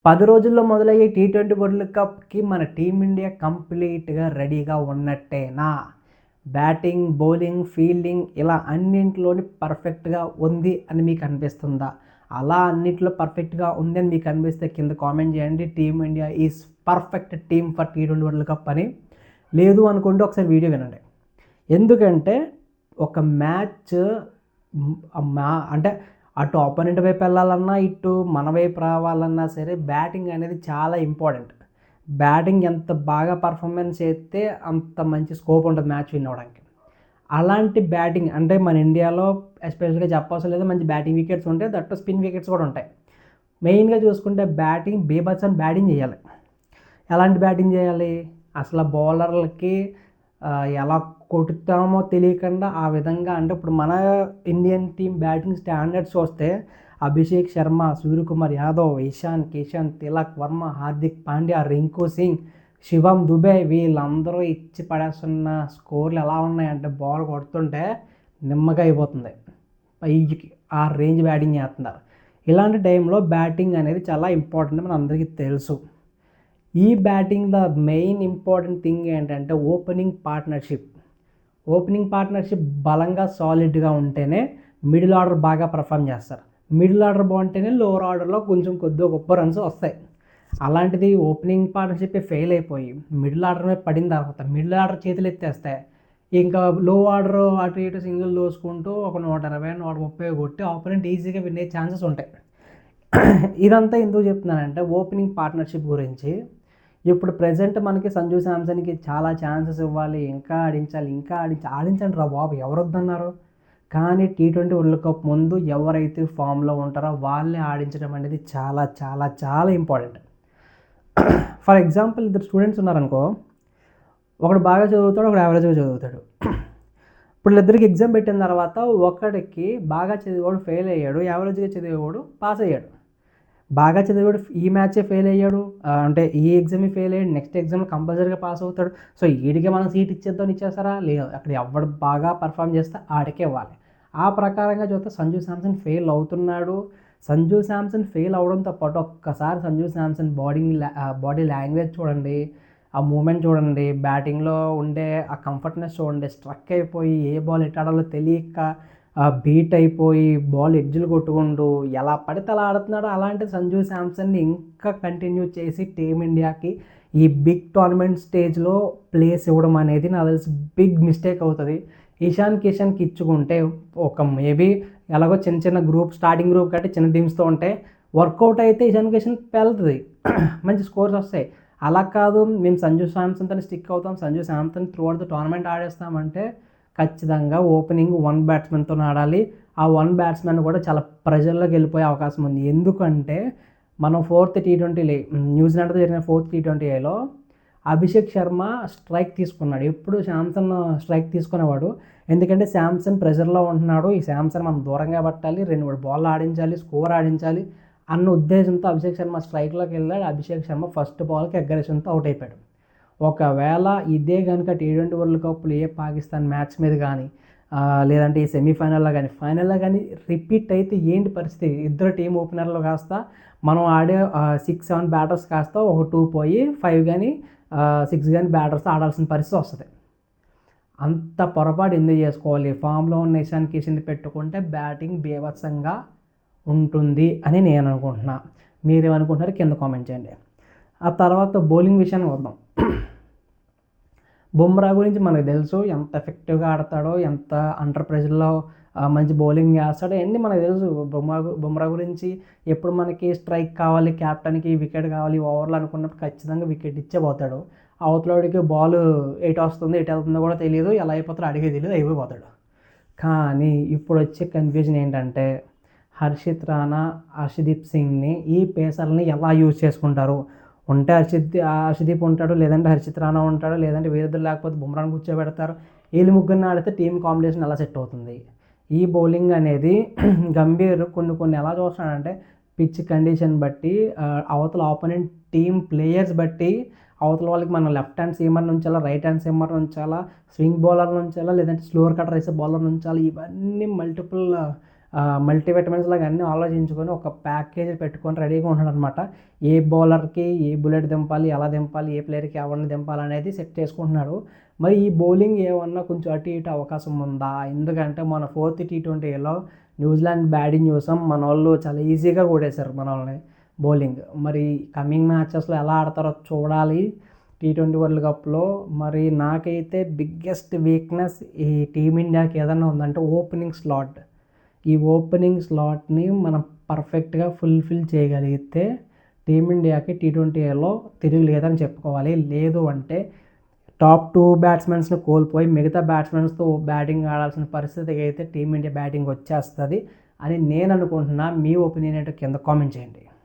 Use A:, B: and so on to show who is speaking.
A: 10 రోజుల్లో మొదలయ్యే T20 world కప్‌కి మన టీమిండియా కంప్లీట్‌గా రెడీగా ఉన్నట్టేనా? బ్యాటింగ్, బౌలింగ్, ఫీల్డింగ్ ఇలా అన్నింట్లోని పర్ఫెక్ట్‌గా ఉంది అని మీకు అనిపిస్తుందా? అలా అన్నిట్లో పర్ఫెక్ట్‌గా ఉందని మీకు అనిపిస్తే కింద కామెంట్ చేయండి. Team India is perfect team for T20 world cup అని. లేదు అనుకుంటే ఒకసారి వీడియో వినండి. ఎందుకంటే ఒక మ్యాచ్ అంటే అటు ఆపోనెంట్ వైపు వెళ్ళాలన్నా, ఇటు మన వైపు రావాలన్నా సరే బ్యాటింగ్ అనేది చాలా ఇంపార్టెంట్. బ్యాటింగ్ ఎంత బాగా పర్ఫార్మెన్స్ చేస్తే అంత మంచి స్కోప్ ఉంటుంది మ్యాచ్ విన్ అవ్వడానికి. అలాంటి బ్యాటింగ్ అంటే మన ఇండియాలో ఎస్పెషల్‌గా చెప్పవసరం లేదు, మంచి బ్యాటింగ్ వికెట్స్ ఉంటాయి. దట్టు స్పిన్ వికెట్స్ కూడా ఉంటాయి. మెయిన్‌గా చూసుకుంటే బ్యాటింగ్ బీభత్సం బ్యాటింగ్ చేయాలి. ఎలాంటి బ్యాటింగ్ చేయాలి? అసలు బౌలర్లకి ఎలా కొట్టుతామో తెలియకుండా ఆ విధంగా అంటే ఇప్పుడు మన ఇండియన్ టీమ్ బ్యాటింగ్ స్టాండర్డ్స్ చూస్తే అభిషేక్ శర్మ, సూర్యకుమార్ యాదవ్, ఇషాన్ కిషన్, తిలక్ వర్మ, హార్దిక్ పాండ్యా, రింకు సింగ్, శివం దుబే వీళ్ళందరూ ఇచ్చి పడేస్తున్న స్కోర్లు ఎలా ఉన్నాయంటే బాల్ కొడుతుంటే నిమ్మగా అయిపోతుంది. పైకి ఆ రేంజ్ బ్యాటింగ్ చేస్తున్నారు. ఇలాంటి టైంలో బ్యాటింగ్ అనేది చాలా ఇంపార్టెంట్ మన అందరికీ తెలుసు. ఈ బ్యాటింగ్‌లో మెయిన్ ఇంపార్టెంట్ థింగ్ ఏంటంటే ఓపెనింగ్ పార్ట్నర్షిప్ బలంగా సాలిడ్‌గా ఉంటేనే మిడిల్ ఆర్డర్ బాగా పర్ఫామ్ చేస్తారు. మిడిల్ ఆర్డర్ బాగుంటేనే లోవర్ ఆర్డర్‌లో కొంచెం కొద్దిగా గొప్ప రన్స్ వస్తాయి. అలాంటిది ఓపెనింగ్ పార్ట్నర్షిప్ ఫెయిల్ అయిపోయి మిడిల్ ఆర్డర్ మీద పడిన తర్వాత మిడిల్ ఆర్డర్ చేతులు ఎత్తేస్తే ఇంకా లో ఆర్డర్ అటు ఇటు సింగిల్ దోసుకుంటూ ఒక 120, 130 కొట్టి ఆపోనెంట్ ఈజీగా విన్ అయ్యే ఛాన్సెస్ ఉంటాయి. ఇదంతా ఎందుకు చెప్తున్నానంటే ఓపెనింగ్ పార్ట్నర్షిప్ గురించి. ఇప్పుడు ప్రెజెంట్ మనకి సంజు శాంసన్‌కి చాలా ఛాన్సెస్ ఇవ్వాలి. ఇంకా ఆడించండి రా బాబు, ఎవరొద్దన్నారు? కానీ టీ20 వరల్డ్ కప్ ముందు ఎవరైతే ఫామ్‌లో ఉంటారో వాళ్ళని ఆడించడం అనేది చాలా చాలా చాలా ఇంపార్టెంట్. ఫర్ ఎగ్జాంపుల్ ఇద్దరు స్టూడెంట్స్ ఉన్నారనుకో, ఒకడు బాగా చదువుతాడు, ఒకడు యావరేజ్‌గా చదువుతాడు. ఇప్పుడు వీళ్ళిద్దరికి ఎగ్జామ్ పెట్టిన తర్వాత ఒకడికి బాగా చదివేవాడు ఫెయిల్ అయ్యాడు, యావరేజ్‌గా చదివేవాడు పాస్ అయ్యాడు. బాగా చదివాడు ఈ మ్యాచే ఫెయిల్ అయ్యాడు, అంటే ఈ ఎగ్జామే ఫెయిల్ అయ్యాడు, నెక్స్ట్ ఎగ్జామ్లో కంపల్సరీగా పాస్ అవుతాడు. సో వీడికి మనం సీట్ ఇచ్చేద్దామని ఇచ్చేస్తారా? లేదు, అక్కడ ఎవడు బాగా పర్ఫామ్ చేస్తే ఆడికే ఇవ్వాలి. ఆ ప్రకారంగా చూస్తే సంజు శాంసన్ ఫెయిల్ అవుతున్నాడు. సంజు శాంసన్ ఫెయిల్ అవడంతో పాటు ఒక్కసారి సంజు శాంసన్ బాడీ లాంగ్వేజ్ చూడండి, ఆ మూమెంట్ చూడండి, బ్యాటింగ్లో ఉండే ఆ కంఫర్ట్నెస్ చూడండి. స్ట్రక్ అయిపోయి ఏ బాల్ ఎటు ఆడాలో తెలియక బీట్ అయిపోయి బాల్ ఎడ్జ్లు కొట్టుకుంటూ ఎలా పడితే అలా ఆడుతున్నాడు. అలాంటి సంజు శాంసన్ని ఇంకా కంటిన్యూ చేసి టీమిండియాకి ఈ బిగ్ టోర్నమెంట్ స్టేజ్లో ప్లేస్ ఇవ్వడం అనేది నాకు తెలిసి బిగ్ మిస్టేక్ అవుతుంది. ఇషాన్ కిషన్కి ఇచ్చుకుంటే ఒక మేబీ ఎలాగో చిన్న చిన్న గ్రూప్ స్టార్టింగ్ గ్రూప్ కంటే చిన్న టీమ్స్తో ఉంటే వర్కౌట్ అయితే ఇషాన్ కిషన్ వెళ్తుంది, మంచి స్కోర్స్ వస్తాయి. అలా కాదు మేము సంజు శాంసన్తో స్టిక్ అవుతాం, Sanju Samson throughout the tournament ఆడేస్తామంటే ఖచ్చితంగా ఓపెనింగ్ 1 బ్యాట్స్మెన్తో ఆడాలి. ఆ 1 బ్యాట్స్మెన్ కూడా చాలా ప్రెజర్లోకి వెళ్ళిపోయే అవకాశం ఉంది. ఎందుకంటే మనం న్యూజిలాండ్తో జరిగిన 4th టీ20ఏలో అభిషేక్ శర్మ స్ట్రైక్ తీసుకున్నాడు. ఎప్పుడు శాంసన్ స్ట్రైక్ తీసుకునేవాడు. ఎందుకంటే శాంసన్ ప్రెజర్లో ఉంటున్నాడు, ఈ శాంసన్ మనం దూరంగా పట్టాలి, 2-3 బాల్ ఆడించాలి, స్కోర్ ఆడించాలి అన్న ఉద్దేశంతో అభిషేక్ శర్మ స్ట్రైక్లోకి వెళ్ళాడు. అభిషేక్ శర్మ ఫస్ట్ బాల్కి అగ్రెషన్తో అవుట్ అయిపోయాడు. ఒకవేళ ఇదే కనుక టీ20 వరల్డ్ కప్లో ఏ పాకిస్తాన్ మ్యాచ్ మీద కానీ లేదంటే ఈ సెమీఫైనల్లో కానీ ఫైనల్లో కానీ రిపీట్ అయితే ఏంటి పరిస్థితి? ఇద్దరు టీం ఓపెనర్లు కాస్త మనం ఆడే 6-7 బ్యాటర్స్ కాస్త ఒక 2 పోయి 5 కానీ 6 కానీ బ్యాటర్స్ ఆడాల్సిన పరిస్థితి వస్తుంది. అంత పొరపాటు ఎందుకు చేసుకోవాలి? ఫామ్లో ఉన్న ఇషాన్ కిషన్ని పెట్టుకుంటే బ్యాటింగ్ బీభత్సంగా ఉంటుంది అని నేను అనుకుంటున్నా. మీరేమనుకుంటున్నారో కింద కామెంట్ చేయండి. ఆ తర్వాత బౌలింగ్ విషయానికి వద్దాం. బుమ్రా గురించి మనకు తెలుసు, ఎంత ఎఫెక్టివ్గా ఆడతాడో, ఎంత అండర్ ప్రెషర్లో మంచి బౌలింగ్ చేస్తాడో అన్నీ మనకు తెలుసు. బుమ్రా గురించి ఎప్పుడు మనకి స్ట్రైక్ కావాలి, క్యాప్టెన్కి వికెట్ కావాలి ఓవర్లు అనుకున్నప్పుడు ఖచ్చితంగా వికెట్ ఇచ్చే పోతాడు. అవతలవాడికి బాల్ ఎటు వస్తుంది ఎటు వెళ్తుందో కూడా తెలియదు, ఎలా అయిపోతాడో అడిగే తెలియదు, అయిపోతాడు. కానీ ఇప్పుడు వచ్చే కన్ఫ్యూజన్ ఏంటంటే హర్షిత్ రాణా, హర్షదీప్ సింగ్ని ఈ పేసర్ని ఎలా యూజ్ చేసుకుంటారు? ఉంటే హర్షదీప్ ఉంటాడు, లేదంటే హర్షిత్ రాణా ఉంటాడు, లేదంటే వీరిద్దరు లేకపోతే బుమ్రాని కూర్చోబెడతారు. వీళ్ళు ముగ్గురిని ఆడితే టీం కాంబినేషన్ ఎలా సెట్ అవుతుంది? ఈ బౌలింగ్ అనేది గంభీర్ కొన్ని ఎలా చూస్తున్నాడంటే పిచ్ కండిషన్ బట్టి, అవతల ఆపోనెంట్ టీం ప్లేయర్స్ బట్టి అవతల వాళ్ళకి మనం లెఫ్ట్ హ్యాండ్ సీమర్ నుంచాలా, రైట్ హ్యాండ్ సీమర్ నుంచాలా, స్వింగ్ బౌలర్ నుంచాలా, లేదంటే స్లోవర్ కటర్ వేసే బౌలర్ నుంచాలా, ఇవన్నీ మల్టిపుల్ మల్టీవిటమిన్స్ లాగా అన్నీ ఆలోచించుకొని ఒక ప్యాకేజ్ పెట్టుకొని రెడీగా ఉంటున్నాడు అనమాట. ఏ బౌలర్కి ఏ బుల్లెట్ దింపాలి, ఎలా దింపాలి, ఏ ప్లేయర్కి ఎవరిని దింపాలి అనేది సెట్ చేసుకుంటున్నాడు. మరి ఈ బౌలింగ్ ఏమన్నా కొంచెం అటు ఇటు అవకాశం ఉందా? ఎందుకంటే మన 4th T20లో న్యూజిలాండ్ బ్యాటింగ్ చూసాం, మన వాళ్ళు చాలా ఈజీగా కొట్టేశారు మన వాళ్ళని బౌలింగ్. మరి కమింగ్ మ్యాచెస్లో ఎలా ఆడతారో చూడాలి T20 వరల్డ్ కప్లో. మరి నాకైతే బిగ్గెస్ట్ వీక్నెస్ ఈ టీమిండియాకి ఏదన్నా ఉందంటే ఓపెనింగ్ స్లాట్. ఈ ఓపెనింగ్ స్లాట్ని మనం పర్ఫెక్ట్గా ఫుల్ఫిల్ చేయగలిగితే టీమిండియాకి T20లో తిరిగి లేదని చెప్పుకోవాలి. లేదు అంటే టాప్ 2 బ్యాట్స్మెన్స్ని కోల్పోయి మిగతా బ్యాట్స్మెన్స్తో బ్యాటింగ్ ఆడాల్సిన పరిస్థితికి అయితే టీమిండియా బ్యాటింగ్ వచ్చేస్తుంది అని నేను అనుకుంటున్నా. మీ ఒపీనియన్ ఏంటో కింద కామెంట్ చేయండి.